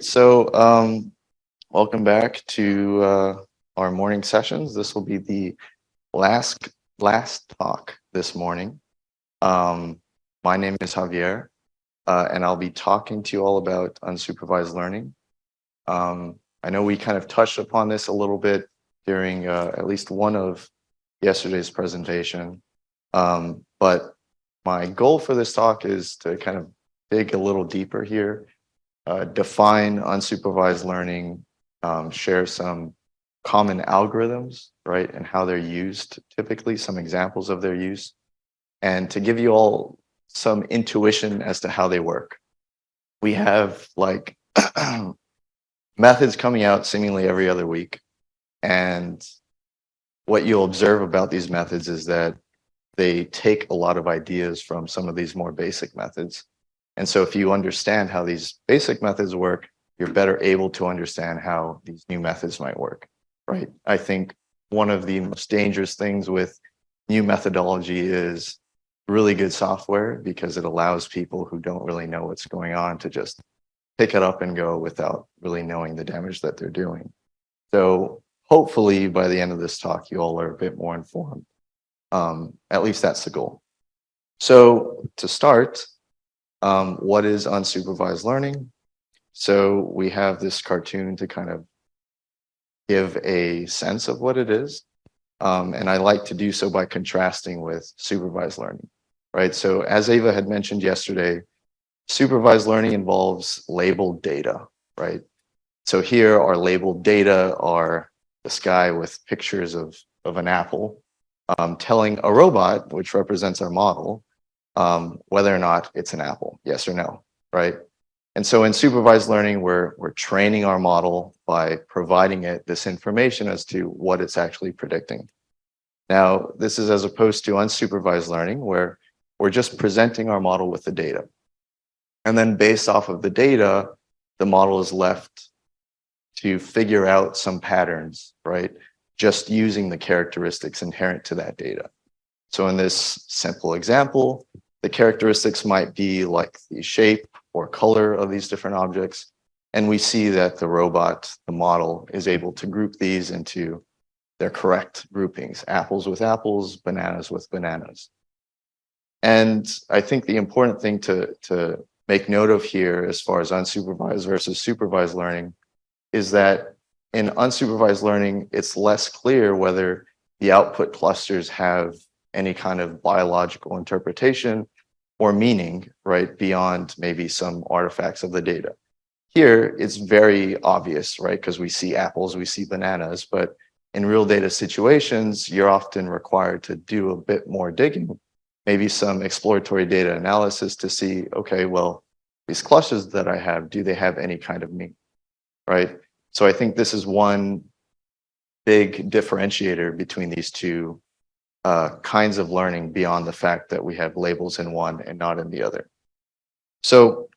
So, welcome back to our morning sessions. This will be the last talk this morning. My name is Javier, and I'll be talking to you all about unsupervised learning. I know we kind of touched upon this a little bit during at least one of yesterday's presentation, but my goal for this talk is to kind of dig a little deeper here. Define unsupervised learning, share some common algorithms, right, and how they're used, typically some examples of their use, and to give you all some intuition as to how they work. We have like methods coming out seemingly every other week, and what you'll observe about these methods is that they take a lot of ideas from some of these more basic methods. And so if you understand how these basic methods work, you're better able to understand how these new methods might work, right? I think one of the most dangerous things with new methodology is really good software, because it allows people who don't really know what's going on to just pick it up and go without really knowing the damage that they're doing. So hopefully by the end of this talk, you all are a bit more informed. At least that's the goal. So to start, what is unsupervised learning? So we have this cartoon to kind of give a sense of what it is. And I like to do so by contrasting with supervised learning, right? So as Ava had mentioned yesterday, supervised learning involves labeled data, right? So here our labeled data are the sky with pictures of an apple, telling a robot, which represents our model, whether or not it's an apple, yes or no, right? And so in supervised learning, we're training our model by providing it this information as to what it's actually predicting. Now, this is as opposed to unsupervised learning, where we're just presenting our model with the data. And then based off of the data, the model is left to figure out some patterns, right? Just using the characteristics inherent to that data. So in this simple example, the characteristics might be like the shape or color of these different objects. And we see that the robot, the model, is able to group these into their correct groupings: apples with apples, bananas with bananas. And I think the important thing to make note of here, as far as unsupervised versus supervised learning, is that in unsupervised learning, it's less clear whether the output clusters have any kind of biological interpretation or meaning, right, beyond maybe some artifacts of the data. Here, it's very obvious, right, because we see apples, we see bananas, but in real data situations, you're often required to do a bit more digging, maybe some exploratory data analysis to see, okay, well, these clusters that I have, do they have any kind of meaning, right? So I think this is one big differentiator between these two kinds of learning, beyond the fact that we have labels in one and not in the other. So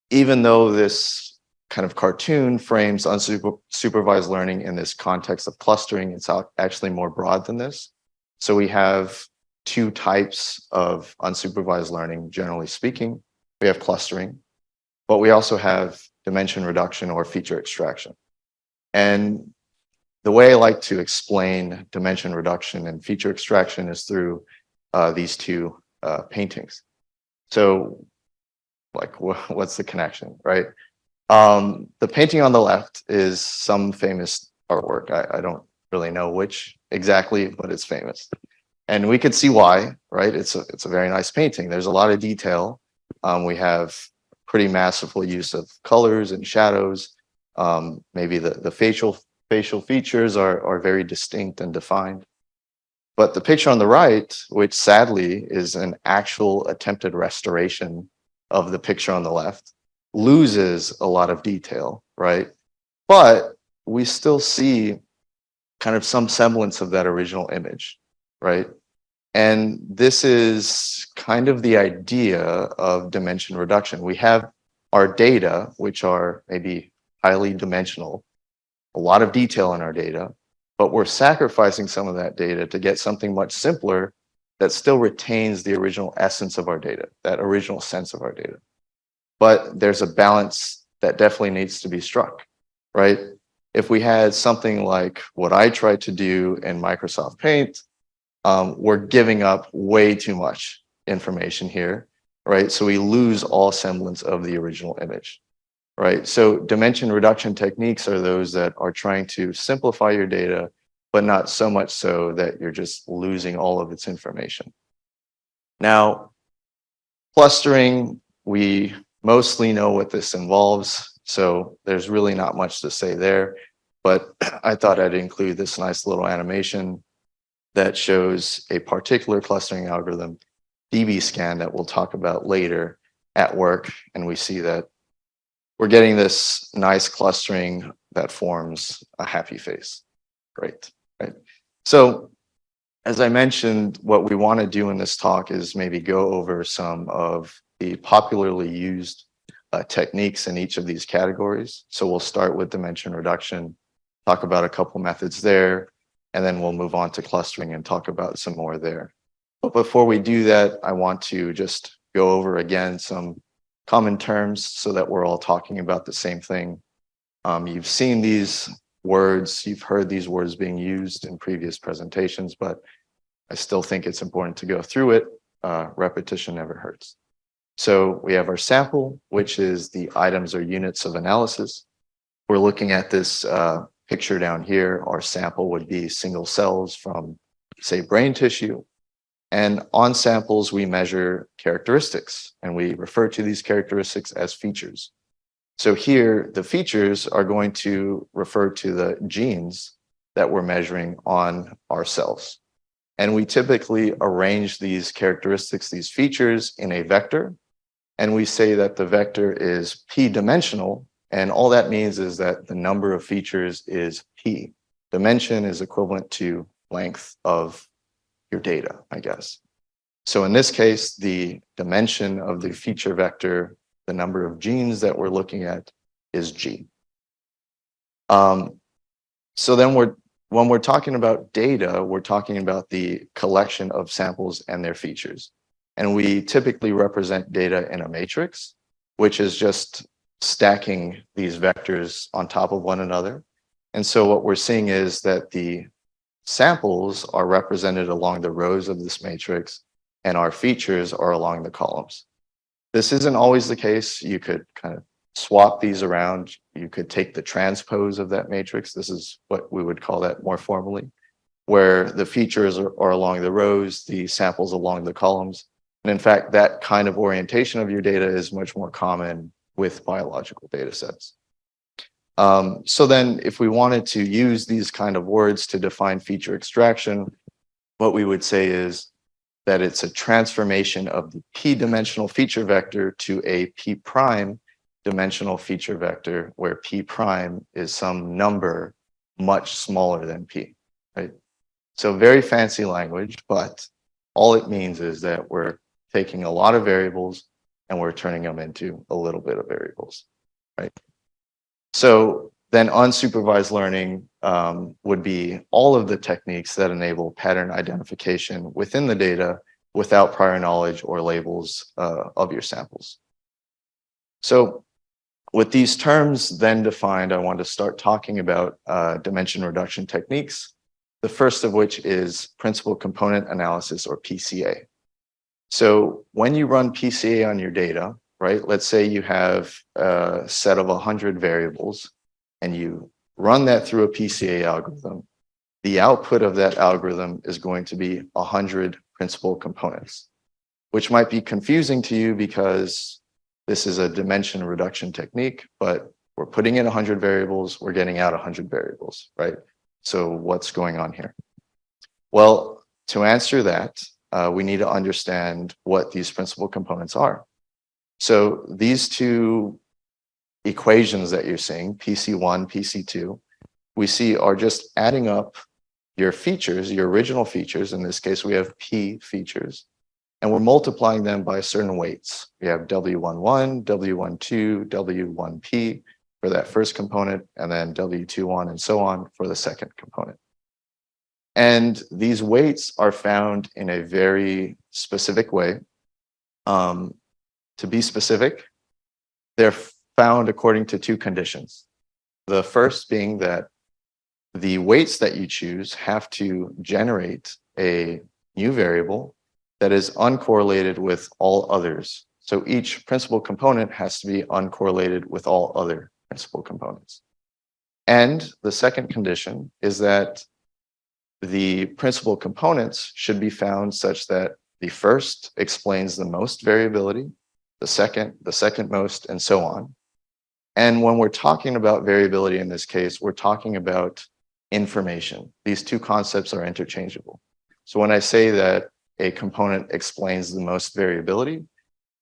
even though this kind of cartoon frames unsupervised learning in this context of clustering, it's actually more broad than this. So we have two types of unsupervised learning, generally speaking. We have clustering, but we also have dimension reduction or feature extraction. And the way I like to explain dimension reduction and feature extraction is through these two paintings. So, like, what's the connection, right? The painting on the left is some famous artwork. I don't really know which exactly, but it's famous. And we could see why, right? It's a very nice painting. There's a lot of detail. We have pretty masterful use of colors and shadows. Maybe the facial features are very distinct and defined. But the picture on the right, which sadly is an actual attempted restoration of the picture on the left, loses a lot of detail, right? But we still see kind of some semblance of that original image, right? And this is kind of the idea of dimension reduction. We have our data, which are maybe highly dimensional, a lot of detail in our data, but we're sacrificing some of that data to get something much simpler that still retains the original essence of our data, that original sense of our data. But there's a balance that definitely needs to be struck, right? If we had something like what I tried to do in Microsoft Paint, we're giving up way too much information here, right? So we lose all semblance of the original image, right? So dimension reduction techniques are those that are trying to simplify your data, but not so much so that you're just losing all of its information. Now, clustering, we mostly know what this involves, so there's really not much to say there, but I thought I'd include this nice little animation that shows a particular clustering algorithm, DBScan, that we'll talk about later at work, and we see that we're getting this nice clustering that forms a happy face. Great, right? So as I mentioned, what we want to do in this talk is maybe go over some of the popularly used techniques in each of these categories. So we'll start with dimension reduction, talk about a couple methods there, and then we'll move on to clustering and talk about some more there. But before we do that, I want to just go over again some common terms so that we're all talking about the same thing. You've seen these words, you've heard these words being used in previous presentations, but I still think it's important to go through it. Repetition never hurts. So we have our sample, which is the items or units of analysis. We're looking at this picture down here. Our sample would be single cells from, say, brain tissue. And on samples, we measure characteristics, and we refer to these characteristics as features. So here, the features are going to refer to the genes that we're measuring on our cells. And we typically arrange these characteristics, these features, in a vector. And we say that the vector is p-dimensional. And all that means is that the number of features is p. Dimension is equivalent to length of your data, I guess. So in this case, the dimension of the feature vector, the number of genes that we're looking at, is g. So then when we're talking about data, we're talking about the collection of samples and their features. And we typically represent data in a matrix, which is just stacking these vectors on top of one another. And so what we're seeing is that the samples are represented along the rows of this matrix, and our features are along the columns. This isn't always the case. You could kind of swap these around. You could take the transpose of that matrix. This is what we would call that more formally, where the features are along the rows, the samples along the columns. And in fact, that kind of orientation of your data is much more common with biological data sets. So then if we wanted to use these kind of words to define feature extraction, what we would say is that it's a transformation of the p-dimensional feature vector to a p-prime dimensional feature vector, where p prime is some number much smaller than p, right? So very fancy language, but all it means is that we're taking a lot of variables and we're turning them into a little bit of variables, right? So then unsupervised learning would be all of the techniques that enable pattern identification within the data without prior knowledge or labels of your samples. So with these terms then defined, I want to start talking about dimension reduction techniques, the first of which is principal component analysis, or PCA. So when you run PCA on your data, right, let's say you have a set of 100 variables and you run that through a PCA algorithm, the output of that algorithm is going to be 100 principal components, which might be confusing to you because this is a dimension reduction technique, but we're putting in 100 variables, we're getting out 100 variables, right? So what's going on here? Well, to answer that, we need to understand what these principal components are. So these two equations that you're seeing, PC1, PC2, we see are just adding up your features, your original features. In this case, we have P features, and we're multiplying them by certain weights. We have W11, W12, W1P for that first component, and then W21 and so on for the second component. And these weights are found in a very specific way. To be specific, they're found according to two conditions. The first being that the weights that you choose have to generate a new variable that is uncorrelated with all others. So each principal component has to be uncorrelated with all other principal components. And the second condition is that the principal components should be found such that the first explains the most variability, the second most, and so on. And when we're talking about variability in this case, we're talking about information. These two concepts are interchangeable. So when I say that a component explains the most variability,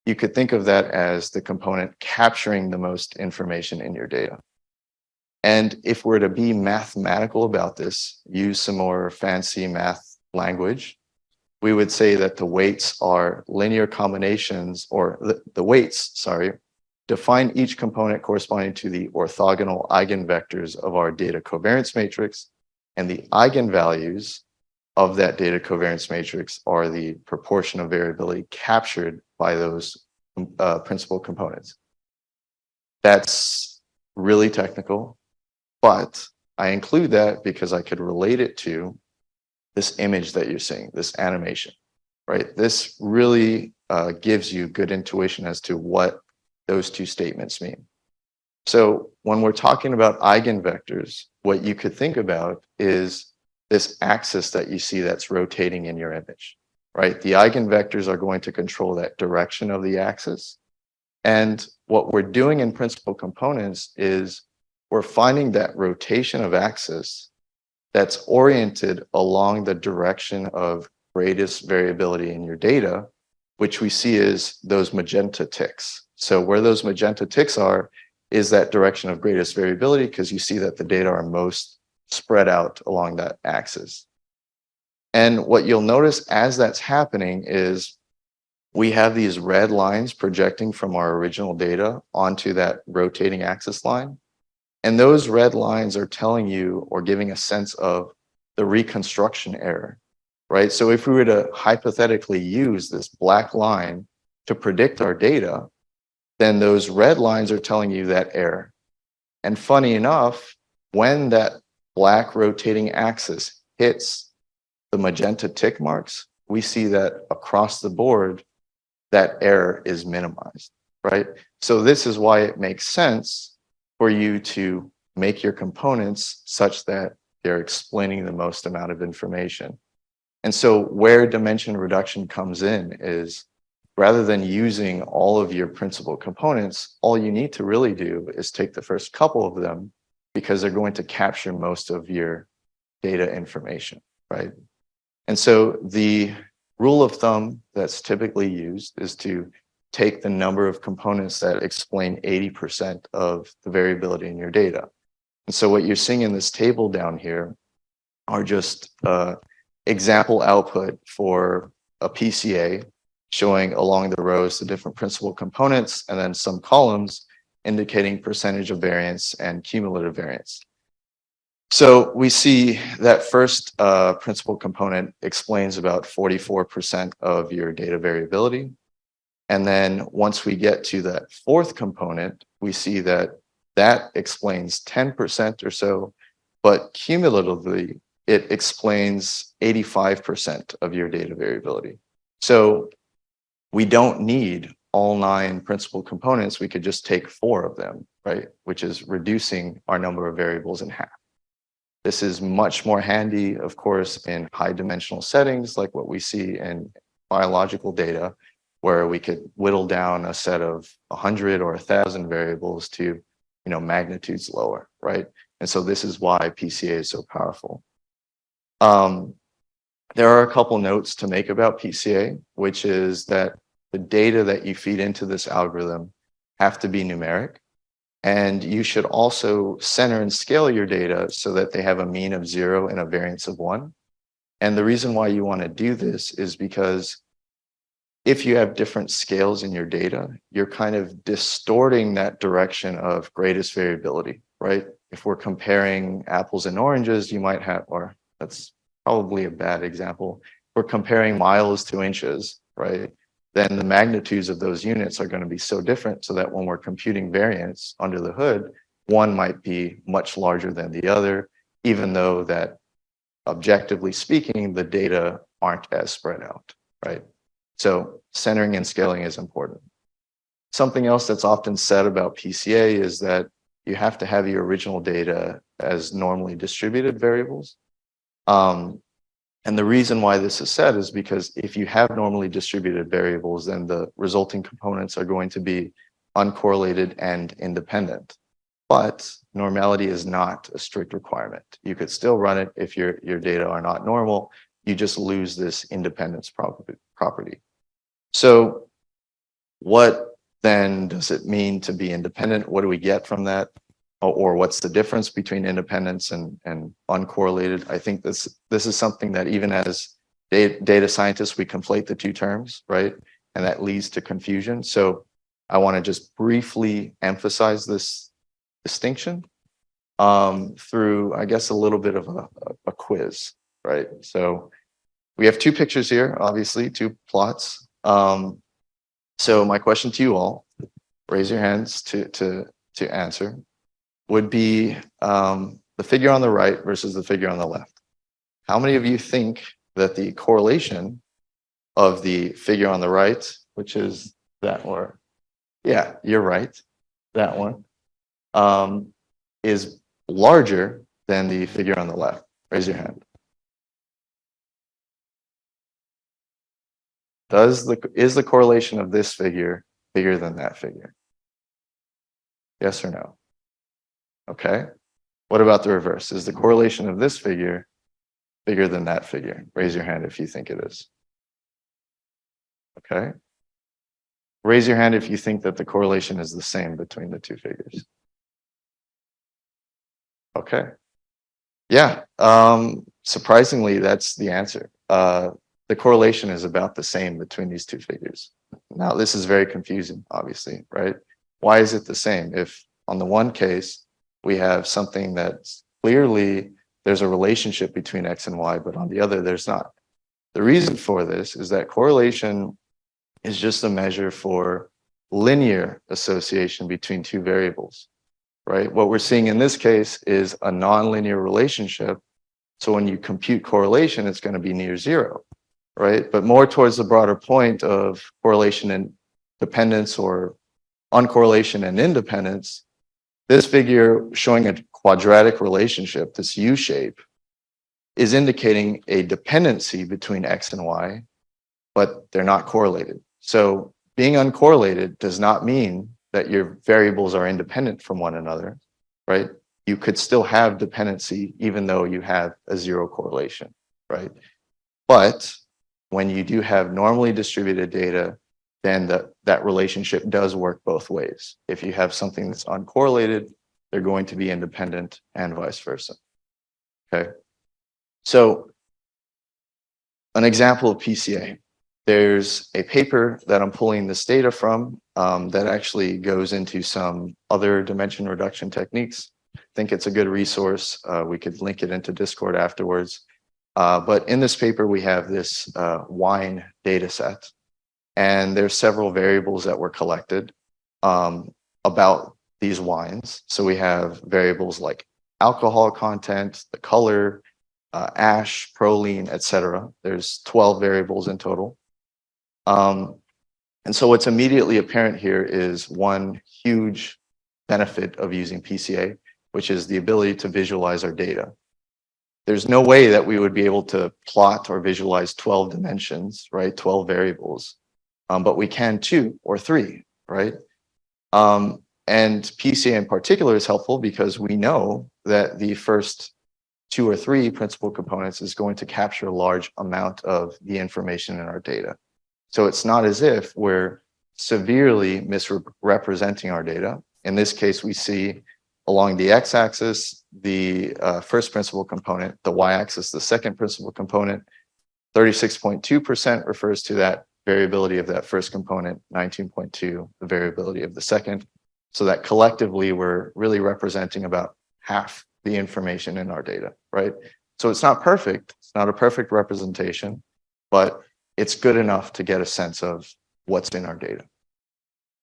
you could think of that as the component capturing the most information in your data. And if we're to be mathematical about this, use some more fancy math language, we would say that the weights are linear combinations, or the weights, sorry, define each component corresponding to the orthogonal eigenvectors of our data covariance matrix, and the eigenvalues of that data covariance matrix are the proportion of variability captured by those principal components. That's really technical, but I include that because I could relate it to this image that you're seeing, this animation, right? This really gives you good intuition as to what those two statements mean. So when we're talking about eigenvectors, what you could think about is this axis that you see that's rotating in your image, right? The eigenvectors are going to control that direction of the axis. And what we're doing in principal components is we're finding that rotation of axis that's oriented along the direction of greatest variability in your data, which we see as those magenta ticks. So where those magenta ticks are is that direction of greatest variability, because you see that the data are most spread out along that axis. And what you'll notice as that's happening is we have these red lines projecting from our original data onto that rotating axis line. And those red lines are telling you or giving a sense of the reconstruction error, right? So if we were to hypothetically use this black line to predict our data, then those red lines are telling you that error. And funny enough, when that black rotating axis hits the magenta tick marks, we see that across the board, that error is minimized, right? So this is why it makes sense for you to make your components such that they're explaining the most amount of information. And so where dimension reduction comes in is, rather than using all of your principal components, all you need to really do is take the first couple of them, because they're going to capture most of your data information, right? And so the rule of thumb that's typically used is to take the number of components that explain 80% of the variability in your data. And so what you're seeing in this table down here are just example output for a PCA, showing along the rows the different principal components, and then some columns indicating percentage of variance and cumulative variance. So we see that first principal component explains about 44% of your data variability. And then once we get to that fourth component, we see that that explains 10% or so, but cumulatively, it explains 85% of your data variability. So we don't need all 9 principal components. We could just take 4 of them, right? Which is reducing our number of variables in half. This is much more handy, of course, in high dimensional settings, like what we see in biological data, where we could whittle down a set of 100 or 1,000 variables to, magnitudes lower, right? And so this is why PCA is so powerful. There are a couple notes to make about PCA, which is that the data that you feed into this algorithm have to be numeric. And you should also center and scale your data so that they have a mean of 0 and a variance of 1. And the reason why you want to do this is because if you have different scales in your data, you're kind of distorting that direction of greatest variability, right? If we're comparing apples and oranges, you might have, or that's probably a bad example. We're comparing miles to inches, right? then the magnitudes of those units are going to be so different so that when we're computing variance under the hood, one might be much larger than the other, even though that objectively speaking, the data aren't as spread out, right? So centering and scaling is important. Something else that's often said about PCA is that you have to have your original data as normally distributed variables. And the reason why this is said is because if you have normally distributed variables, then the resulting components are going to be uncorrelated and independent. But normality is not a strict requirement. You could still run it if your data are not normal. You just lose this independence property. So what then does it mean to be independent? What do we get from that? Or what's the difference between independence and uncorrelated? I think this is something that even as data scientists, we conflate the two terms, right? And that leads to confusion. So I want to just briefly emphasize this distinction through, I guess, a little bit of a quiz, right? So we have two pictures here, obviously, two plots. So my question to you all, raise your hands to answer, would be the figure on the right versus the figure on the left. How many of you think that the correlation of the figure on the right, which is that one, yeah, you're right, that one, is larger than the figure on the left? Raise your hand. Is the correlation of this figure bigger than that figure? Yes or no? Okay. What about the reverse? Is the correlation of this figure bigger than that figure? Raise your hand if you think it is. Okay. Raise your hand if you think that the correlation is the same between the two figures. Okay. Yeah. Surprisingly, that's the answer. The correlation is about the same between these two figures. Now, this is very confusing, obviously, right? Why is it the same? If on the one case, we have something that's clearly there's a relationship between X and Y, but on the other, there's not. The reason for this is that correlation is just a measure for linear association between two variables, right? What we're seeing in this case is a nonlinear relationship. So when you compute correlation, it's going to be near zero, right? But more towards the broader point of correlation and dependence or uncorrelation and independence, this figure showing a quadratic relationship, this U shape, is indicating a dependency between X and Y, but they're not correlated. So being uncorrelated does not mean that your variables are independent from one another, right? You could still have dependency even though you have a zero correlation, right? But when you do have normally distributed data, then that relationship does work both ways. If you have something that's uncorrelated, they're going to be independent and vice versa. Okay. So an example of PCA. There's a paper that I'm pulling this data from that actually goes into some other dimension reduction techniques. I think it's a good resource. We could link it into Discord afterwards. But in this paper, we have this wine data set. And there's several variables that were collected about these wines. So we have variables like alcohol content, the color, ash, proline, etc. There's 12 variables in total. And so what's immediately apparent here is one huge benefit of using PCA, which is the ability to visualize our data. There's no way that we would be able to plot or visualize 12 dimensions, right? 12 variables. But we can 2 or 3, right? And PCA in particular is helpful because we know that the first 2 or 3 principal components is going to capture a large amount of the information in our data. So it's not as if we're severely misrepresenting our data. In this case, we see along the x-axis, the first principal component, the y-axis, the second principal component. 36.2% refers to that variability of that first component, 19.2, the variability of the second. So that collectively, we're really representing about half the information in our data, right? So it's not perfect. It's not a perfect representation, but it's good enough to get a sense of what's in our data.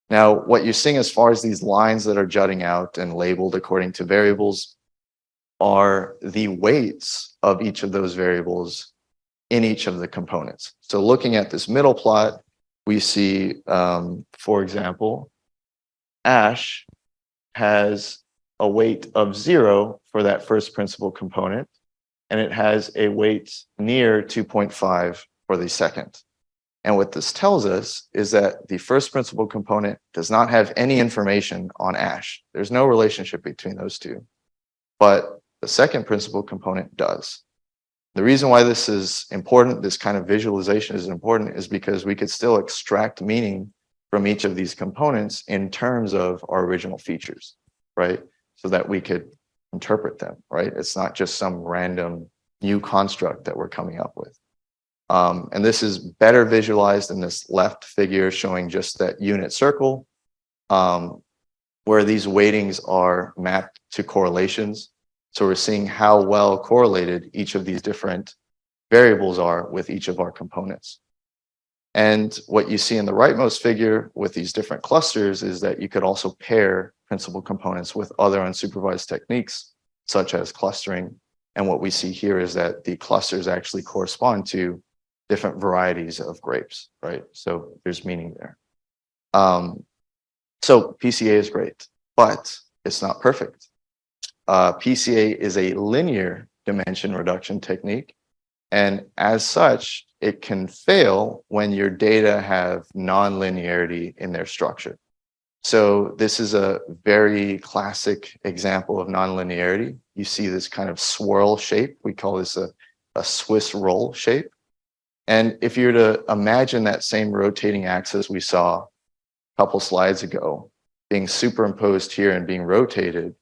Now, what you're seeing as far as these lines that are jutting out and labeled according to variables are the weights of each of those variables in each of the components. So looking at this middle plot, we see, for example, ash has a weight of 0 for that first principal component, and it has a weight near 2.5 for the second. And what this tells us is that the first principal component does not have any information on ash. There's no relationship between those two, but the second principal component does. The reason why this is important, this kind of visualization is important, is because we could still extract meaning from each of these components in terms of our original features, right? So that we could interpret them, right? It's not just some random new construct that we're coming up with. And this is better visualized in this left figure showing just that unit circle, where these weightings are mapped to correlations. So we're seeing how well correlated each of these different variables are with each of our components. And what you see in the rightmost figure with these different clusters is that you could also pair principal components with other unsupervised techniques, such as clustering. And what we see here is that the clusters actually correspond to different varieties of grapes, right? So there's meaning there. So PCA is great, but it's not perfect. PCA is a linear dimension reduction technique, and as such, it can fail when your data have nonlinearity in their structure. So this is a very classic example of nonlinearity. You see this kind of swirl shape. We call this a Swiss roll shape. And if you were to imagine that same rotating axis we saw a couple slides ago being superimposed here and being rotated,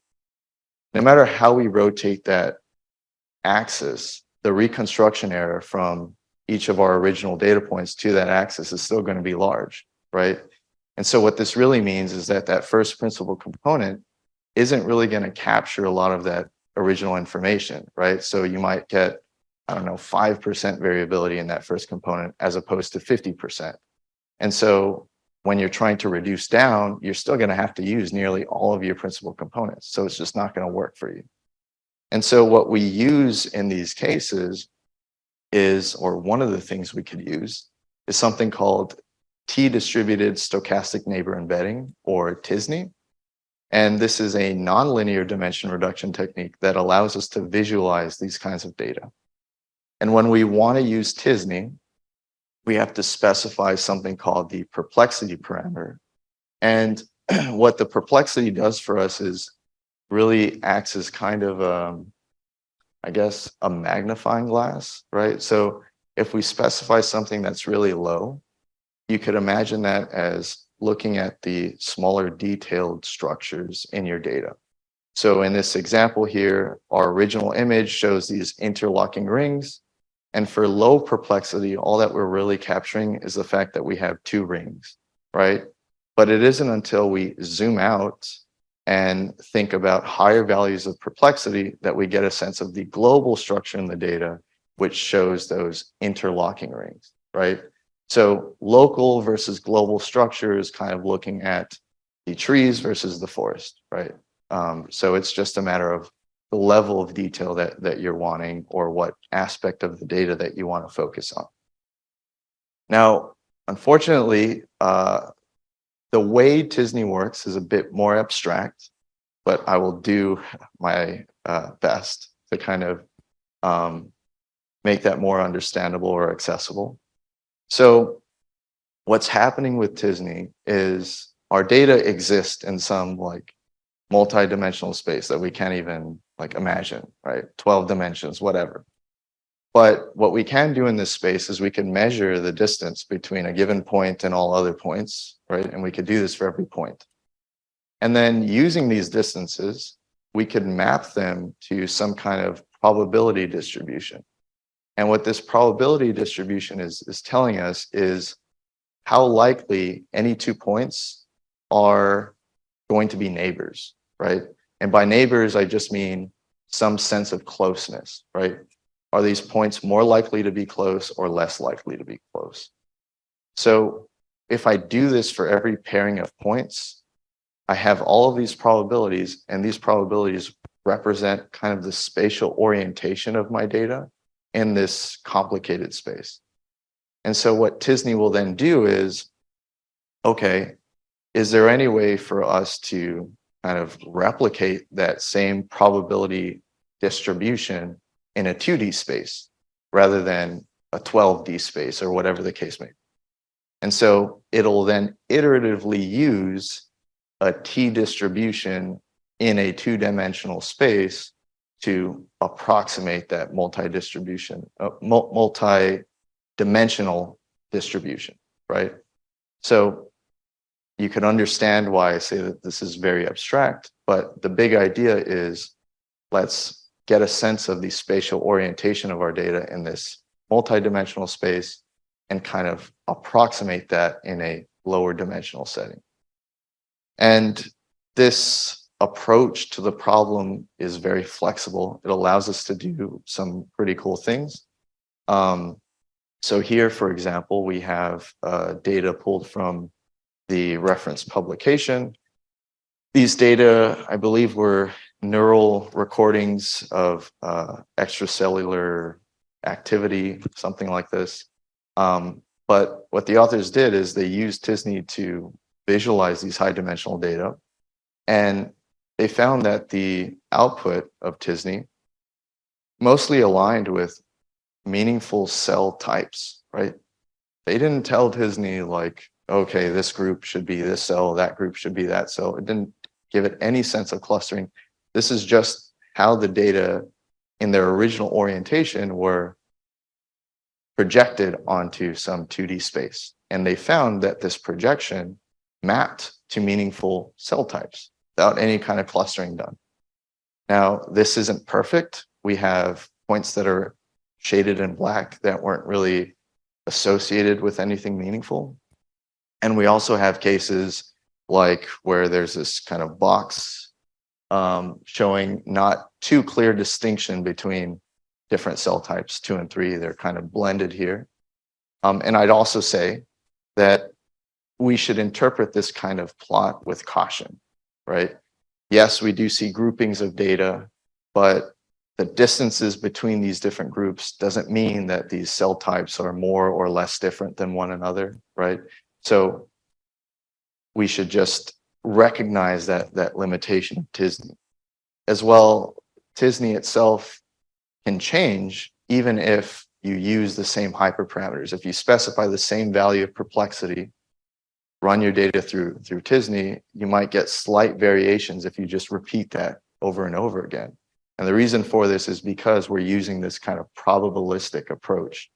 no matter how we rotate that axis, the reconstruction error from each of our original data points to that axis is still going to be large, right? And so what this really means is that that first principal component isn't really going to capture a lot of that original information, right? So you might get, I don't know, 5% variability in that first component as opposed to 50%. And so when you're trying to reduce down, you're still going to have to use nearly all of your principal components. So it's just not going to work for you. And so what we use in these cases is, or one of the things we could use, is something called T-distributed stochastic neighbor embedding, or TISNE. And this is a nonlinear dimension reduction technique that allows us to visualize these kinds of data. And when we want to use TISNE, we have to specify something called the perplexity parameter. And what the perplexity does for us is really acts as kind of, I guess, a magnifying glass, right? So if we specify something that's really low, you could imagine that as looking at the smaller detailed structures in your data. So in this example here, our original image shows these interlocking rings. And for low perplexity, all that we're really capturing is the fact that we have 2 rings, right? But it isn't until we zoom out and think about higher values of perplexity that we get a sense of the global structure in the data, which shows those interlocking rings, right? So local versus global structure is kind of looking at the trees versus the forest, right? So it's just a matter of the level of detail that you're wanting, or what aspect of the data that you want to focus on. Now, unfortunately, the way TISNE works is a bit more abstract, but I will do my best to kind of make that more understandable or accessible. So what's happening with TISNE is our data exists in some like multi-dimensional space that we can't even like imagine, right? 12 dimensions, whatever. But what we can do in this space is we can measure the distance between a given point and all other points, right? And we could do this for every point. And then using these distances, we could map them to some kind of probability distribution. And what this probability distribution is telling us is how likely any 2 points are going to be neighbors, right? And by neighbors, I just mean some sense of closeness, right? Are these points more likely to be close or less likely to be close? So if I do this for every pairing of points, I have all of these probabilities, and these probabilities represent kind of the spatial orientation of my data in this complicated space. And so what t-SNE will then do is, okay, is there any way for us to kind of replicate that same probability distribution in a 2D space rather than a 12D space or whatever the case may be? And so it'll then iteratively use a T distribution in a two-dimensional space to approximate that multi-dimensional distribution, right? So you can understand why I say that this is very abstract, but the big idea is let's get a sense of the spatial orientation of our data in this multi-dimensional space and kind of approximate that in a lower dimensional setting. And this approach to the problem is very flexible. It allows us to do some pretty cool things. So here, for example, we have data pulled from the reference publication. These data, I believe, were neural recordings of extracellular activity, something like this. But what the authors did is they used t-SNE to visualize these high dimensional data, and they found that the output of t-SNE mostly aligned with meaningful cell types, right? They didn't tell t-SNE like, okay, this group should be this cell, that group should be that cell. It didn't give it any sense of clustering. This is just how the data in their original orientation were projected onto some 2D space. And they found that this projection mapped to meaningful cell types without any kind of clustering done. Now, this isn't perfect. We have points that are shaded in black that weren't really associated with anything meaningful. And we also have cases like where there's this kind of box showing not too clear distinction between different cell types, 2 and 3. They're kind of blended here. And I'd also say that we should interpret this kind of plot with caution, right? Yes, we do see groupings of data, but the distances between these different groups doesn't mean that these cell types are more or less different than one another, right? So we should just recognize that limitation of t-SNE. As well, t-SNE itself can change even if you use the same hyperparameters. If you specify the same value of perplexity, run your data through t-SNE, you might get slight variations if you just repeat that over and over again. And the reason for this is because we're using this kind of probabilistic approach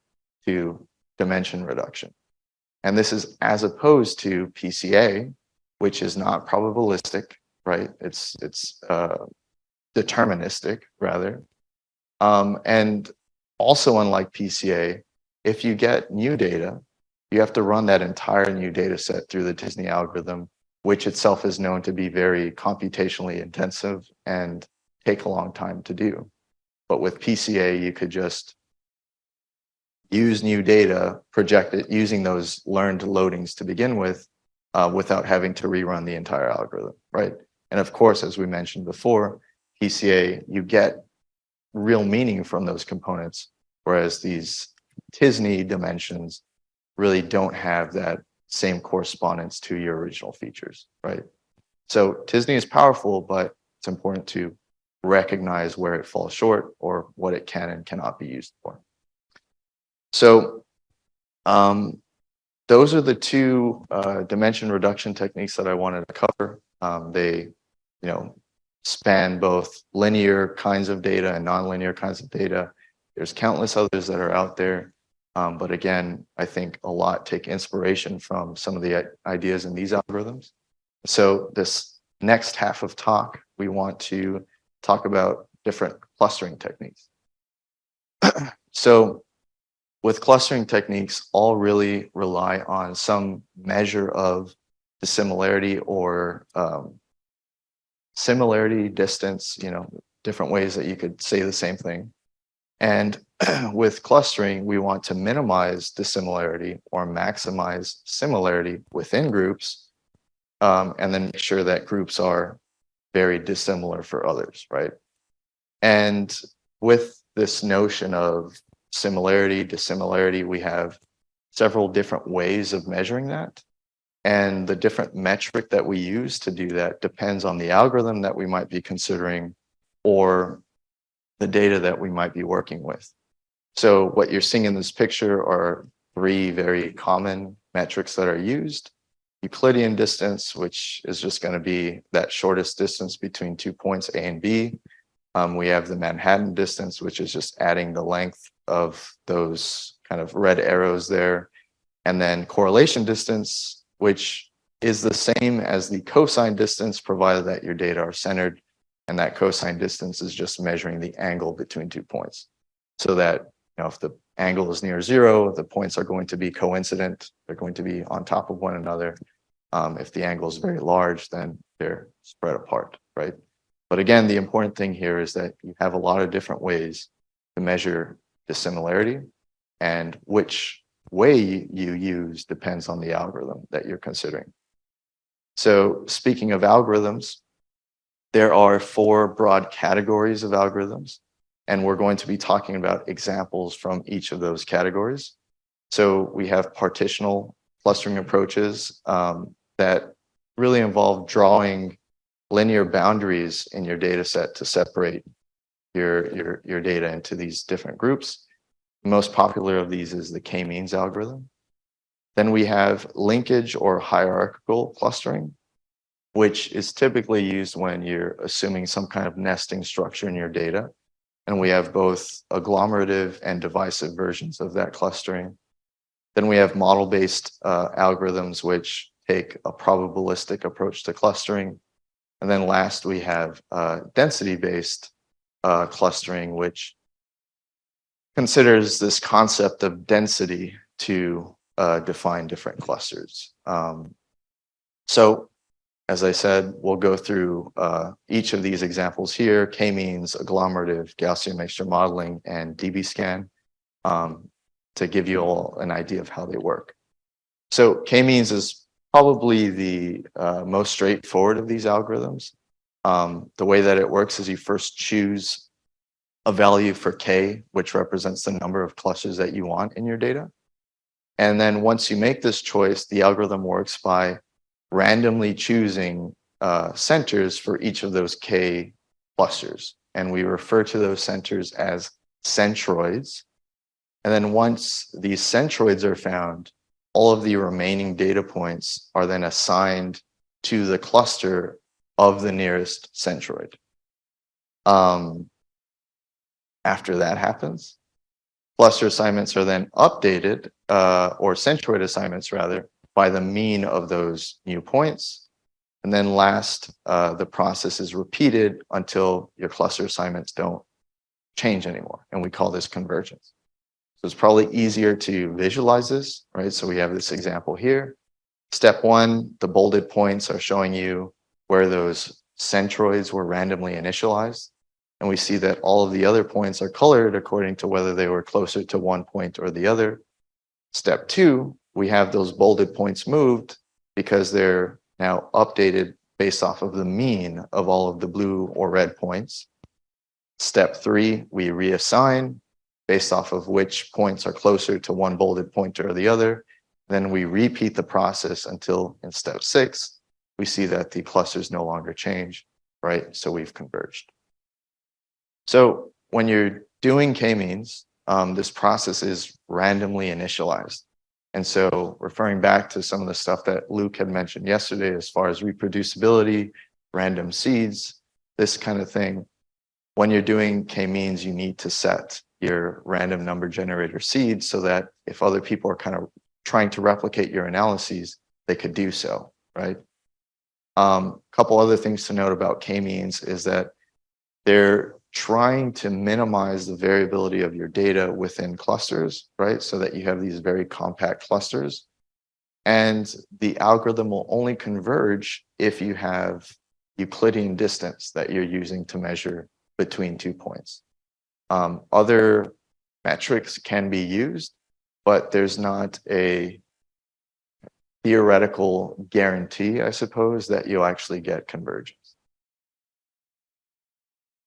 to dimension reduction. And this is as opposed to PCA, which is not probabilistic, right? It's deterministic, rather. And also, unlike PCA, if you get new data, you have to run that entire new data set through the t-SNE algorithm, which itself is known to be very computationally intensive and take a long time to do. But with PCA, you could just use new data, project it using those learned loadings to begin with, without having to rerun the entire algorithm, right? And of course, as we mentioned before, PCA, you get real meaning from those components, whereas these t-SNE dimensions really don't have that same correspondence to your original features, right? So t-SNE is powerful, but it's important to recognize where it falls short or what it can and cannot be used for. So those are the two dimension reduction techniques that I wanted to cover. They, span both linear kinds of data and nonlinear kinds of data. There's countless others that are out there. But again, I think a lot take inspiration from some of the ideas in these algorithms. So this next half of talk, we want to talk about different clustering techniques. So with clustering techniques, all really rely on some measure of dissimilarity or similarity, distance, different ways that you could say the same thing. And with clustering, we want to minimize dissimilarity or maximize similarity within groups, and then make sure that groups are very dissimilar for others, right? And with this notion of similarity, dissimilarity, we have several different ways of measuring that. And the different metric that we use to do that depends on the algorithm that we might be considering or the data that we might be working with. So what you're seeing in this picture are three very common metrics that are used. Euclidean distance, which is just going to be that shortest distance between 2 points A and B. We have the Manhattan distance, which is just adding the length of those kind of red arrows there. And then correlation distance, which is the same as the cosine distance, provided that your data are centered. And that cosine distance is just measuring the angle between 2 points. So that, if the angle is near zero, the points are going to be coincident. They're going to be on top of one another. If the angle is very large, then they're spread apart, right? But again, the important thing here is that you have a lot of different ways to measure dissimilarity, and which way you use depends on the algorithm that you're considering. So speaking of algorithms, there are 4 broad categories of algorithms, and we're going to be talking about examples from each of those categories. So we have partitional clustering approaches that really involve drawing linear boundaries in your data set to separate your data into these different groups. The most popular of these is the Kmeans algorithm. Then we have linkage or hierarchical clustering, which is typically used when you're assuming some kind of nesting structure in your data. And we have both agglomerative and divisive versions of that clustering. Then we have model-based algorithms, which take a probabilistic approach to clustering. And then last, we have density-based clustering, which considers this concept of density to define different clusters. So, as I said, we'll go through each of these examples here: K-means, agglomerative, Gaussian mixture modeling, and DBScan, to give you all an idea of how they work. So K-means is probably the most straightforward of these algorithms. The way that it works is you first choose a value for K, which represents the number of clusters that you want in your data. And then once you make this choice, the algorithm works by randomly choosing centers for each of those K clusters. And we refer to those centers as centroids. And then once these centroids are found, all of the remaining data points are then assigned to the cluster of the nearest centroid. After that happens, cluster assignments are then updated, or centroid assignments rather, by the mean of those new points. And then last, the process is repeated until your cluster assignments don't change anymore. And we call this convergence. So it's probably easier to visualize this, right? So we have this example here. Step 1, the bolded points are showing you where those centroids were randomly initialized. And we see that all of the other points are colored according to whether they were closer to one point or the other. Step 2, we have those bolded points moved because they're now updated based off of the mean of all of the blue or red points. Step 3, we reassign based off of which points are closer to one bolded point or the other. Then we repeat the process until in step 6, we see that the clusters no longer change, right? So we've converged. So when you're doing K-means, this process is randomly initialized. And so referring back to some of the stuff that Luke had mentioned yesterday, as far as reproducibility, random seeds, this kind of thing, when you're doing K-means, you need to set your random number generator seed so that if other people are kind of trying to replicate your analyses, they could do so, right? Couple other things to note about K-means is that they're trying to minimize the variability of your data within clusters, right? So that you have these very compact clusters. And the algorithm will only converge if you have Euclidean distance that you're using to measure between 2 points. Other metrics can be used, but there's not a theoretical guarantee, I suppose, that you'll actually get convergence.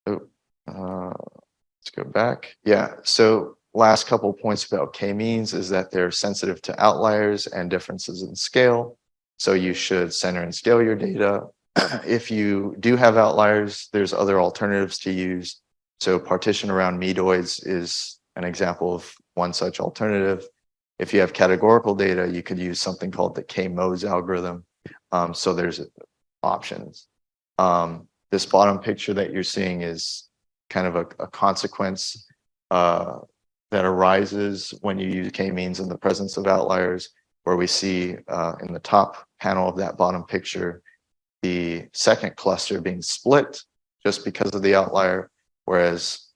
So let's go back. Yeah, so last couple of points about K-means is that they're sensitive to outliers and differences in scale. So you should center and scale your data. If you do have outliers, there's other alternatives to use. So partition around medoids is an example of one such alternative. If you have categorical data, you could use something called the K-modes algorithm. So there's options. This bottom picture that you're seeing is kind of a consequence that arises when you use K-means in the presence of outliers, where we see in the top panel of that bottom picture, the second cluster being split just because of the outlier, whereas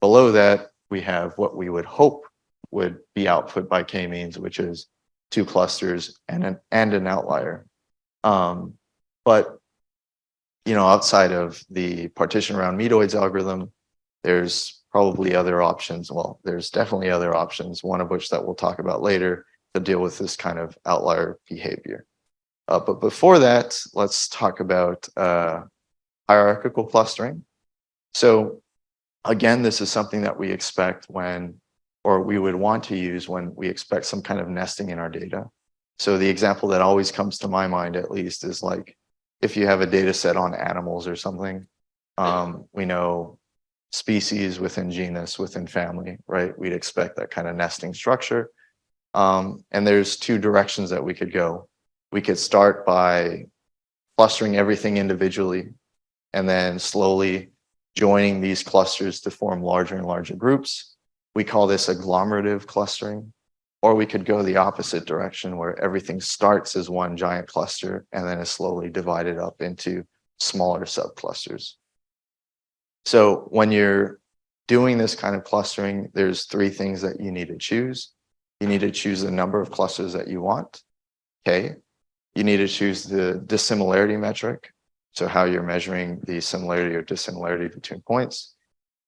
below that, we have what we would hope would be output by K-means, which is two clusters and an outlier. But outside of the partition around medoids algorithm, there's probably other options. Well, there's definitely other options, one of which that we'll talk about later, to deal with this kind of outlier behavior. But before that, let's talk about hierarchical clustering. So again, this is something that we expect or we would want to use when we expect some kind of nesting in our data. So the example that always comes to my mind, at least, is like if you have a data set on animals or something, we know species within genus, within family, right? We'd expect that kind of nesting structure. And there's two directions that we could go. We could start by clustering everything individually and then slowly joining these clusters to form larger and larger groups. We call this agglomerative clustering. Or we could go the opposite direction, where everything starts as one giant cluster and then is slowly divided up into smaller subclusters. So when you're doing this kind of clustering, there's three things that you need to choose. You need to choose the number of clusters that you want, K. You need to choose the dissimilarity metric, so how you're measuring the similarity or dissimilarity between points,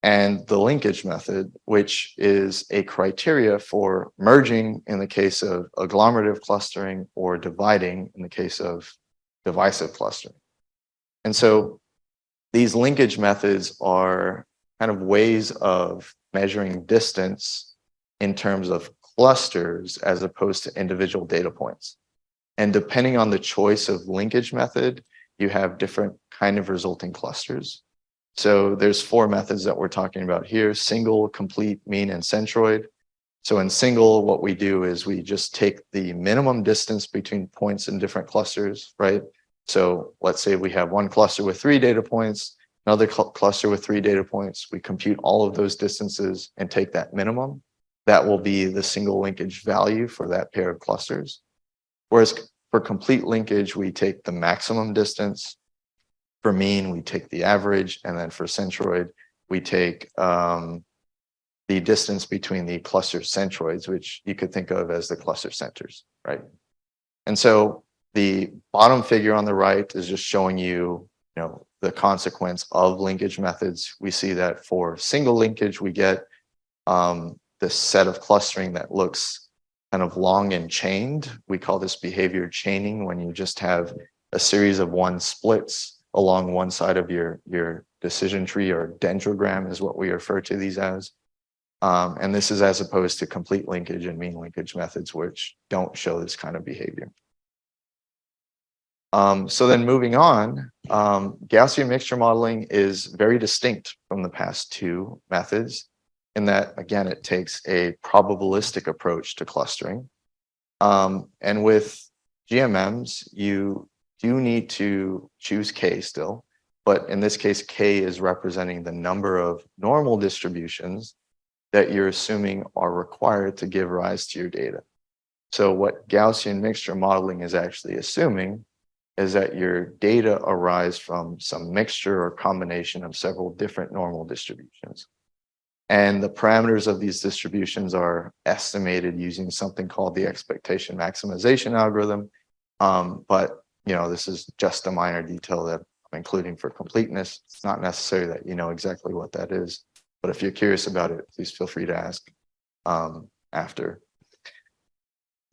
and the linkage method, which is a criteria for merging in the case of agglomerative clustering or dividing in the case of divisive clustering. And so these linkage methods are kind of ways of measuring distance in terms of clusters as opposed to individual data points. And depending on the choice of linkage method, you have different kind of resulting clusters. So there's four methods that we're talking about here: single, complete, mean, and centroid. So in single, what we do is we just take the minimum distance between points in different clusters, right? So let's say we have one cluster with 3 data points, another cluster with 3 data points. We compute all of those distances and take that minimum. That will be the single linkage value for that pair of clusters. Whereas for complete linkage, we take the maximum distance. For mean, we take the average, and then for centroid, we take the distance between the cluster centroids, which you could think of as the cluster centers, right? And so the bottom figure on the right is just showing you, the consequence of linkage methods. We see that for single linkage, we get this set of clustering that looks kind of long and chained. We call this behavior chaining, when you just have a series of one splits along one side of your decision tree, or dendrogram is what we refer to these as. And this is as opposed to complete linkage and mean linkage methods, which don't show this kind of behavior. So then moving on, Gaussian mixture modeling is very distinct from the past two methods in that, again, it takes a probabilistic approach to clustering. And with GMMs, you do need to choose K still, but in this case, K is representing the number of normal distributions that you're assuming are required to give rise to your data. So what Gaussian mixture modeling is actually assuming is that your data arise from some mixture or combination of several different normal distributions. And the parameters of these distributions are estimated using something called the expectation maximization algorithm. But this is just a minor detail that I'm including for completeness. It's not necessary that you know exactly what that is, but if you're curious about it, please feel free to ask. after.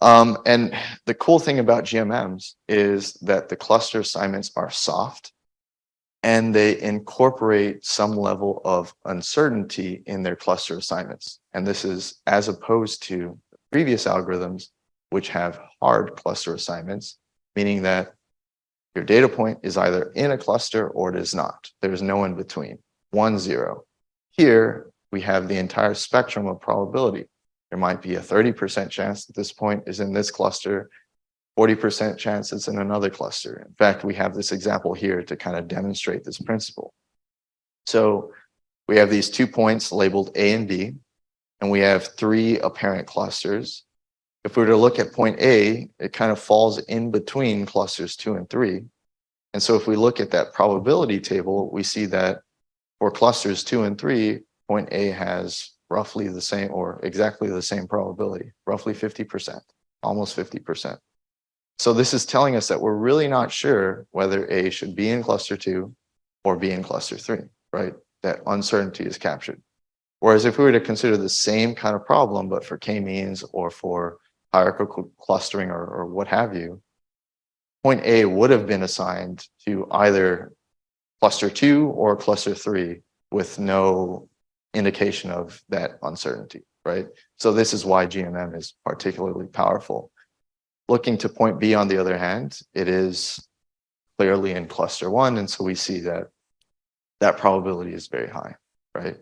And the cool thing about GMMs is that the cluster assignments are soft and they incorporate some level of uncertainty in their cluster assignments. And this is as opposed to previous algorithms, which have hard cluster assignments, meaning that your data point is either in a cluster or it is not. There's no in between, 1, 0. Here, we have the entire spectrum of probability. There might be a 30% chance that this point is in this cluster, 40% chance it's in another cluster. In fact, we have this example here to kind of demonstrate this principle. So we have these 2 points labeled A and B, and we have 3 apparent clusters. If we were to look at point A, it kind of falls in between clusters 2 and 3. And so if we look at that probability table, we see that for clusters 2 and 3, point A has roughly the same or exactly the same probability, roughly 50%, almost 50%. So this is telling us that we're really not sure whether A should be in cluster 2 or be in cluster 3, right? That uncertainty is captured. Whereas if we were to consider the same kind of problem, but for K-means or for hierarchical clustering or what have you, point A would have been assigned to either cluster 2 or cluster 3 with no indication of that uncertainty, right? So this is why GMM is particularly powerful. Looking to point B, on the other hand, it is clearly in cluster 1, and so we see that that probability is very high, right?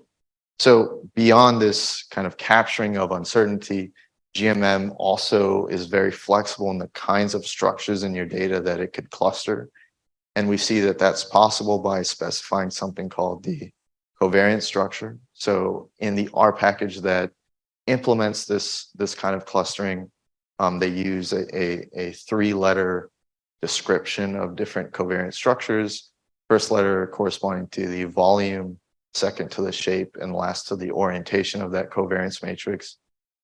So beyond this kind of capturing of uncertainty, GMM also is very flexible in the kinds of structures in your data that it could cluster. And we see that that's possible by specifying something called the covariance structure. So in the R package that implements this kind of clustering, they use a 3-letter description of different covariance structures. First letter corresponding to the volume, second to the shape, and last to the orientation of that covariance matrix.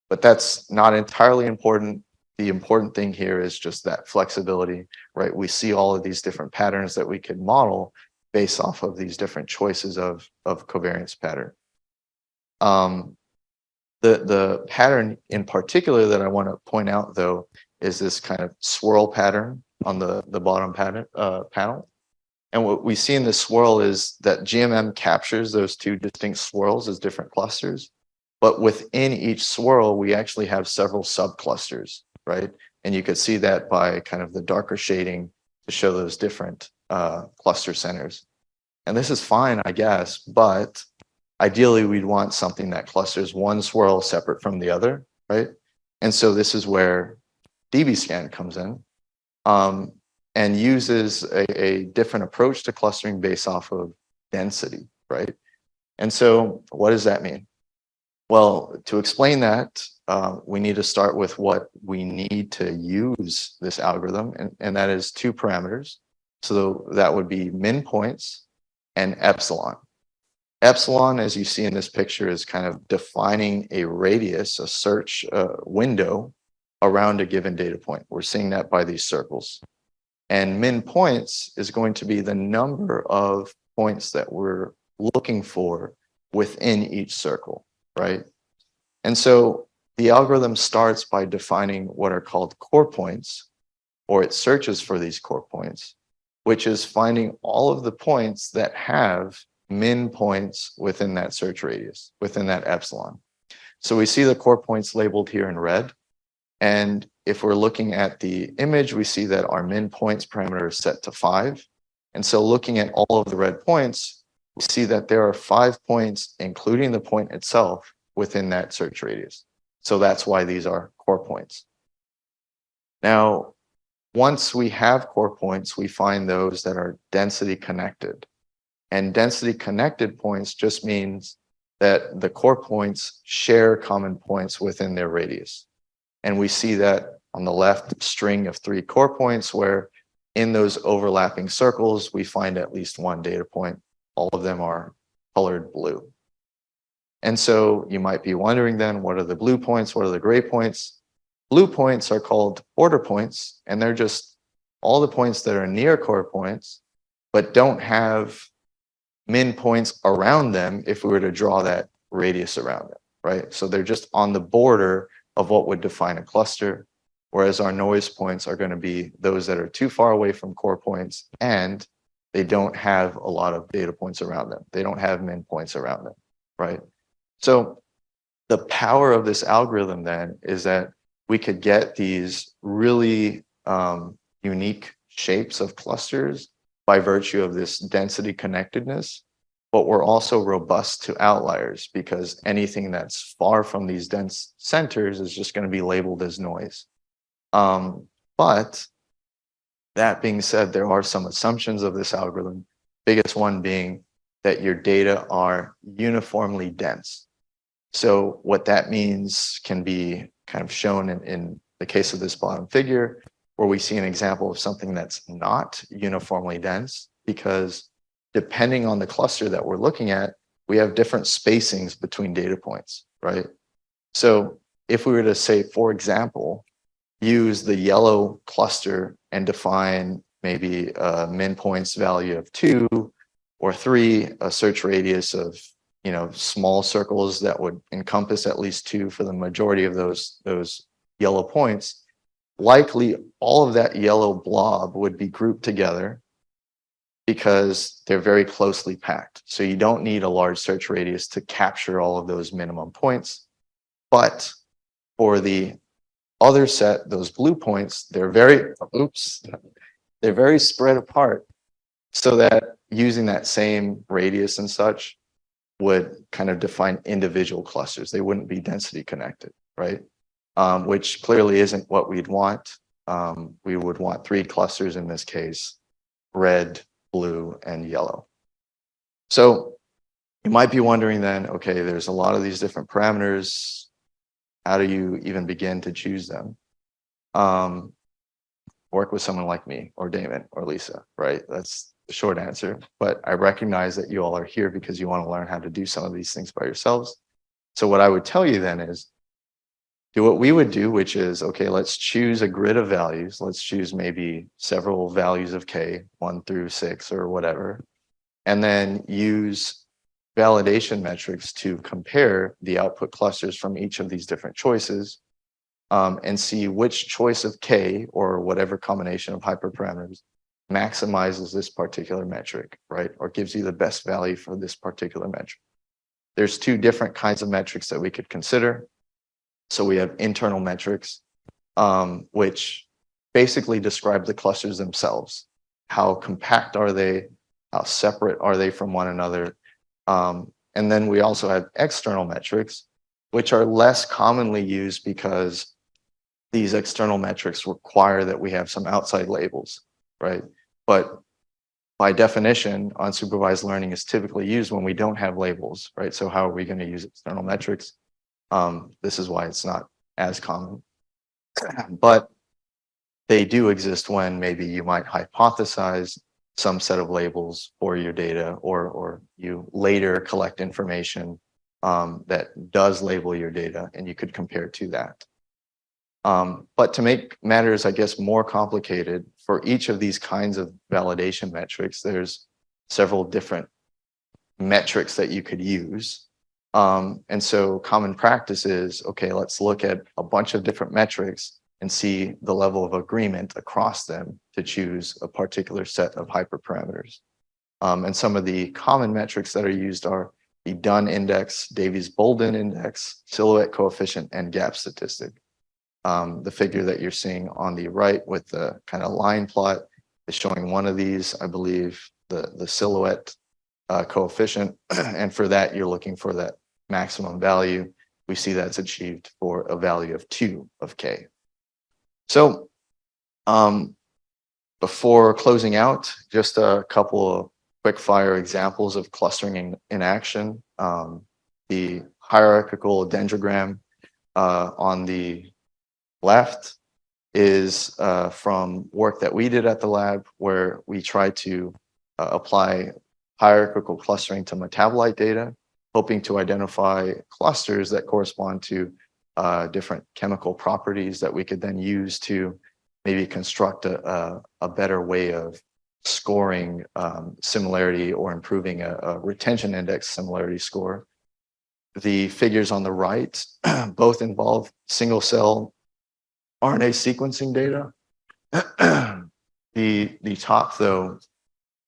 But that's not entirely important. The important thing here is just that flexibility, right? We see all of these different patterns that we could model based off of these different choices of covariance pattern. The pattern in particular that I want to point out, though, is this kind of swirl pattern on the bottom panel. And what we see in the swirl is that GMM captures those 2 distinct swirls as different clusters. But within each swirl, we actually have several subclusters, right? And you could see that by kind of the darker shading to show those different cluster centers. And this is fine, I guess, but ideally we'd want something that clusters one swirl separate from the other, right? And so this is where DBScan comes in and uses a different approach to clustering based off of density, right? And so what does that mean? Well, to explain that, we need to start with what we need to use this algorithm, and that is 2 parameters. So that would be min points and epsilon. Epsilon, as you see in this picture, is kind of defining a radius, a search window around a given data point. We're seeing that by these circles. And min points is going to be the number of points that we're looking for within each circle, right? And so the algorithm starts by defining what are called core points, or it searches for these core points, which is finding all of the points that have min points within that search radius, within that epsilon. So we see the core points labeled here in red. And if we're looking at the image, we see that our min points parameter is set to 5. And so looking at all of the red points, we see that there are 5 points, including the point itself, within that search radius. So that's why these are core points. Now, once we have core points, we find those that are density connected. And density connected points just means that the core points share common points within their radius. And we see that on the left string of 3 core points, where in those overlapping circles, we find at least 1 data point. All of them are colored blue. And so you might be wondering then, what are the blue points? What are the gray points? Blue points are called order points, and they're just all the points that are near core points, but don't have min points around them if we were to draw that radius around them, right? So they're just on the border of what would define a cluster, whereas our noise points are going to be those that are too far away from core points and they don't have a lot of data points around them. They don't have min points around them, right? So the power of this algorithm then is that we could get these really unique shapes of clusters by virtue of this density connectedness, but we're also robust to outliers because anything that's far from these dense centers is just going to be labeled as noise. But that being said, there are some assumptions of this algorithm, biggest one being that your data are uniformly dense. So what that means can be kind of shown in the case of this bottom figure, where we see an example of something that's not uniformly dense, because depending on the cluster that we're looking at, we have different spacings between data points, right? So if we were to say, for example, use the yellow cluster and define maybe a min points value of 2 or 3, a search radius of small circles that would encompass at least 2 for the majority of those yellow points, likely all of that yellow blob would be grouped together because they're very closely packed. So you don't need a large search radius to capture all of those minimum points. But for the other set, those blue points, they're very spread apart, so that using that same radius and such would kind of define individual clusters. They wouldn't be density connected, right? Which clearly isn't what we'd want. We would want 3 clusters in this case: red, blue, and yellow. So you might be wondering then, okay, there's a lot of these different parameters. How do you even begin to choose them? Work with someone like me or Damon or Lisa, right? That's the short answer. But I recognize that you all are here because you want to learn how to do some of these things by yourselves. So what I would tell you then is do what we would do, which is, okay, let's choose a grid of values. Let's choose maybe several values of K, 1 through 6 or whatever, and then use validation metrics to compare the output clusters from each of these different choices, and see which choice of K or whatever combination of hyperparameters maximizes this particular metric, right? Or gives you the best value for this particular metric. There's 2 different kinds of metrics that we could consider. So we have internal metrics, which basically describe the clusters themselves. How compact are they? How separate are they from one another? And then we also have external metrics, which are less commonly used because these external metrics require that we have some outside labels, right? But by definition, unsupervised learning is typically used when we don't have labels, right? So how are we going to use external metrics? This is why it's not as common. But they do exist when maybe you might hypothesize some set of labels for your data, or you later collect information that does label your data, and you could compare to that. But to make matters, I guess, more complicated, for each of these kinds of validation metrics, there's several different metrics that you could use. And so common practice is, okay, let's look at a bunch of different metrics and see the level of agreement across them to choose a particular set of hyperparameters. And some of the common metrics that are used are the Dunn index, Davies-Bouldin index, silhouette coefficient, and gap statistic. The figure that you're seeing on the right with the kind of line plot is showing one of these, I believe, the silhouette coefficient. And for that, you're looking for that maximum value. We see that's achieved for a value of 2 of K. So before closing out, just a couple of quick fire examples of clustering in action. The hierarchical dendrogram on the left is from work that we did at the lab, where we tried to apply hierarchical clustering to metabolite data, hoping to identify clusters that correspond to different chemical properties that we could then use to maybe construct a better way of scoring similarity or improving a retention index similarity score. the figures on the right both involve single cell RNA sequencing data. The top, though,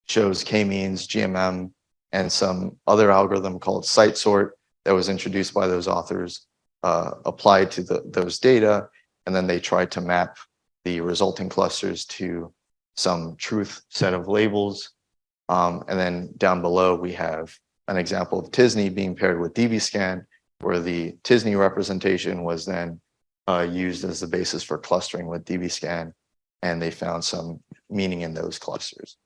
shows Kmeans, GMM, and some other algorithm called site sort that was introduced by those authors, applied to those data, and then they tried to map the resulting clusters to some truth set of labels. And then down below, we have an example of t-SNE being paired with DBScan, where the t-SNE representation was then used as the basis for clustering with DBScan, and they found some meaning in those clusters.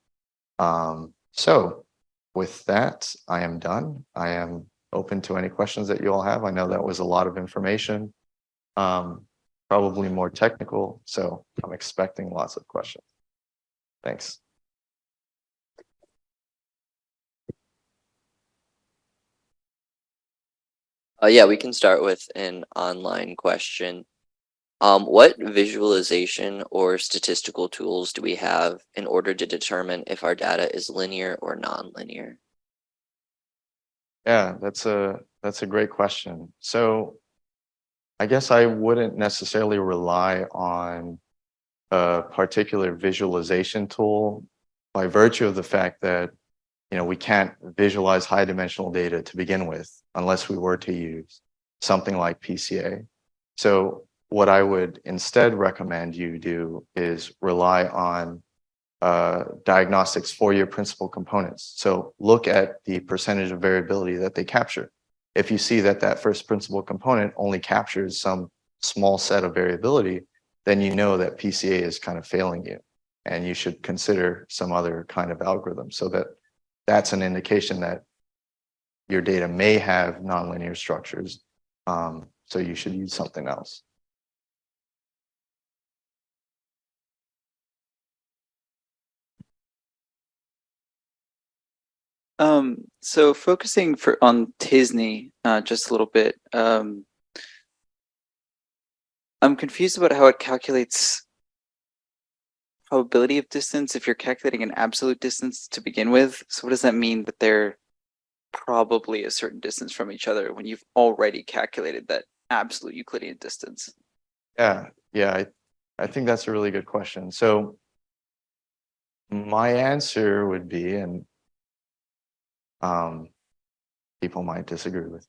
So with that, I am done. I am open to any questions that you all have. I know that was a lot of information, probably more technical, so I'm expecting lots of questions. Thanks. Yeah, we can start with an online question. What visualization or statistical tools do we have in order to determine if our data is linear or nonlinear? Yeah, that's a great question. So I guess I wouldn't necessarily rely on a particular visualization tool by virtue of the fact that, you know, we can't visualize high dimensional data to begin with unless we were to use something like PCA. So what I would instead recommend you do is rely on diagnostics for your principal components. So look at the percentage of variability that they capture. If you see that that first principal component only captures some small set of variability, then you know that PCA is kind of failing you, and you should consider some other kind of algorithm. So that's an indication that your data may have nonlinear structures. So you should use something else. So focusing on t-SNE just a little bit, I'm confused about how it calculates probability of distance if you're calculating an absolute distance to begin with. So what does that mean that they're probably a certain distance from each other when you've already calculated that absolute Euclidean distance? Yeah, I think that's a really good question. So my answer would be, and people might disagree with,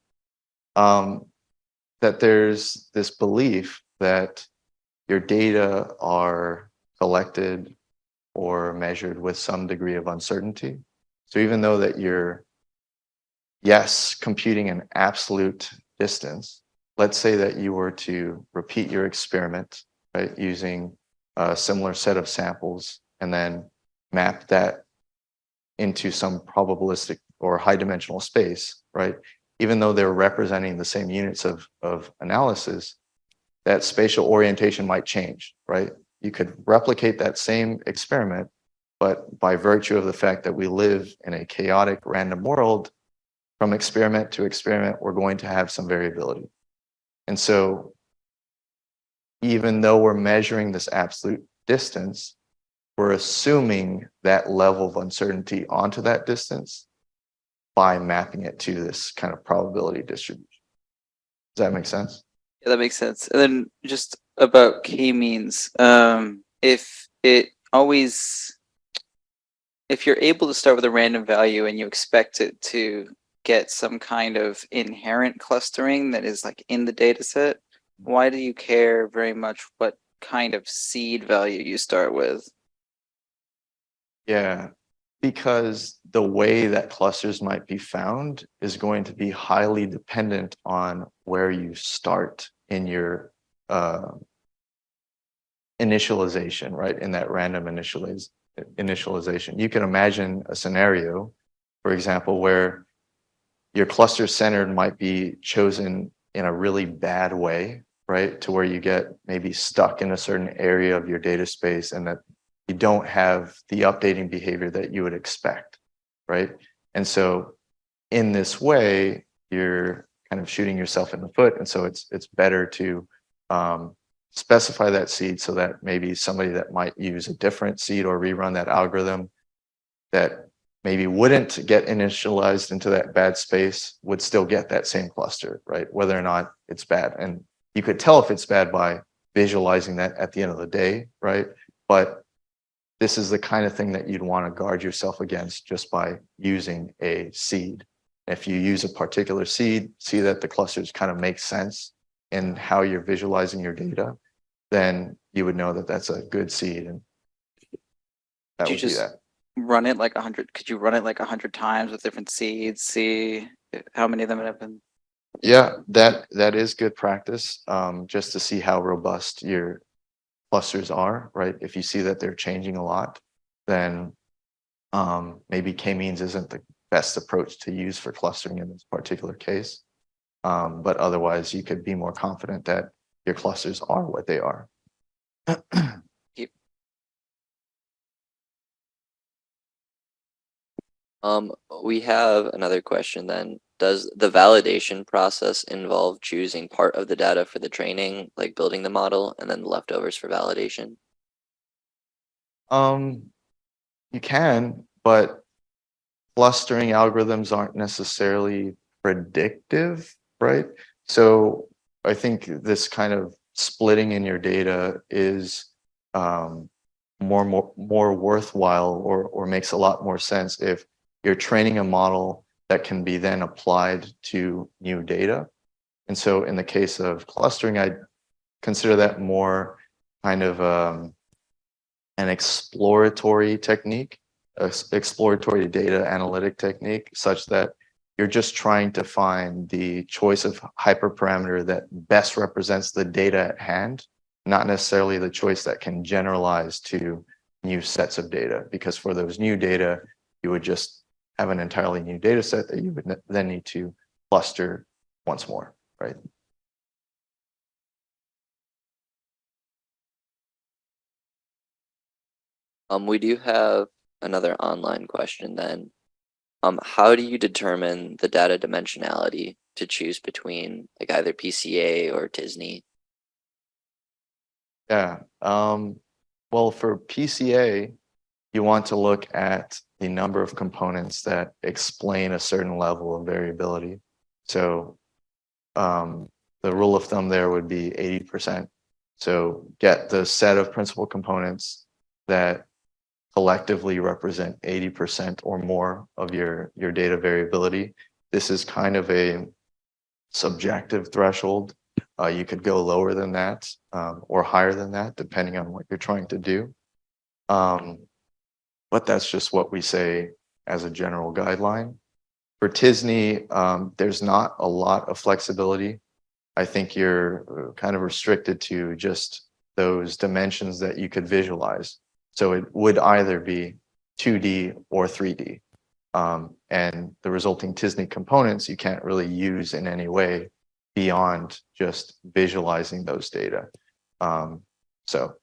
that there's this belief that your data are collected or measured with some degree of uncertainty. So even though that you're, yes, computing an absolute distance, let's say that you were to repeat your experiment, right, using a similar set of samples and then map that into some probabilistic or high dimensional space, right? Even though they're representing the same units of analysis, that spatial orientation might change, right? You could replicate that same experiment, but by virtue of the fact that we live in a chaotic random world, from experiment to experiment, we're going to have some variability. And so even though we're measuring this absolute distance, we're assuming that level of uncertainty onto that distance by mapping it to this kind of probability distribution. Does that make sense? Yeah, that makes sense. And then just about K-means, if you're able to start with a random value and you expect it to get some kind of inherent clustering that is like in the data set, why do you care very much what kind of seed value you start with? Yeah, because the way that clusters might be found is going to be highly dependent on where you start in your initialization, right? In that random initialization. You can imagine a scenario, for example, where your cluster centered might be chosen in a really bad way, right? To where you get maybe stuck in a certain area of your data space and that you don't have the updating behavior that you would expect, right? And so in this way, you're kind of shooting yourself in the foot. And so it's better to specify that seed so that maybe somebody that might use a different seed or rerun that algorithm that maybe wouldn't get initialized into that bad space would still get that same cluster, right? Whether or not it's bad. And you could tell if it's bad by visualizing that at the end of the day, right? But this is the kind of thing that you'd want to guard yourself against just by using a seed. If you use a particular seed, see that the clusters kind of make sense in how you're visualizing your data, then you would know that that's a good seed. And that Could you would be just that. run it like 100? Could you run it like 100 times with different seeds? See how many of them have been. Yeah, that is good practice, just to see how robust your clusters are, right? If you see that they're changing a lot, then maybe Kmeans isn't the best approach to use for clustering in this particular case. But otherwise, you could be more confident that your clusters are what they are. We have another question then. Does the validation process involve choosing part of the data for the training, like building the model, and then the leftovers for validation? You can, but clustering algorithms aren't necessarily predictive, right? So I think this kind of splitting in your data is more worthwhile or makes a lot more sense if you're training a model that can be then applied to new data. And so in the case of clustering, I consider that more kind of an exploratory technique, exploratory data analytic technique, such that you're just trying to find the choice of hyperparameter that best represents the data at hand, not necessarily the choice that can generalize to new sets of data. Because for those new data, you would just have an entirely new data set that you would then need to cluster once more, right? We do have another online question then. How do you determine the data dimensionality to choose between like either PCA or TISNE? Yeah. Well, for PCA, you want to look at the number of components that explain a certain level of variability. So the rule of thumb there would be 80%. So get the set of principal components that collectively represent 80% or more of your data variability. This is kind of a subjective threshold. You could go lower than that or higher than that, depending on what you're trying to do. But that's just what we say as a general guideline. For TISNE, there's not a lot of flexibility. I think you're kind of restricted to just those dimensions that you could visualize. So it would either be 2D or 3D. And the resulting TISNE components you can't really use in any way beyond just visualizing those data. So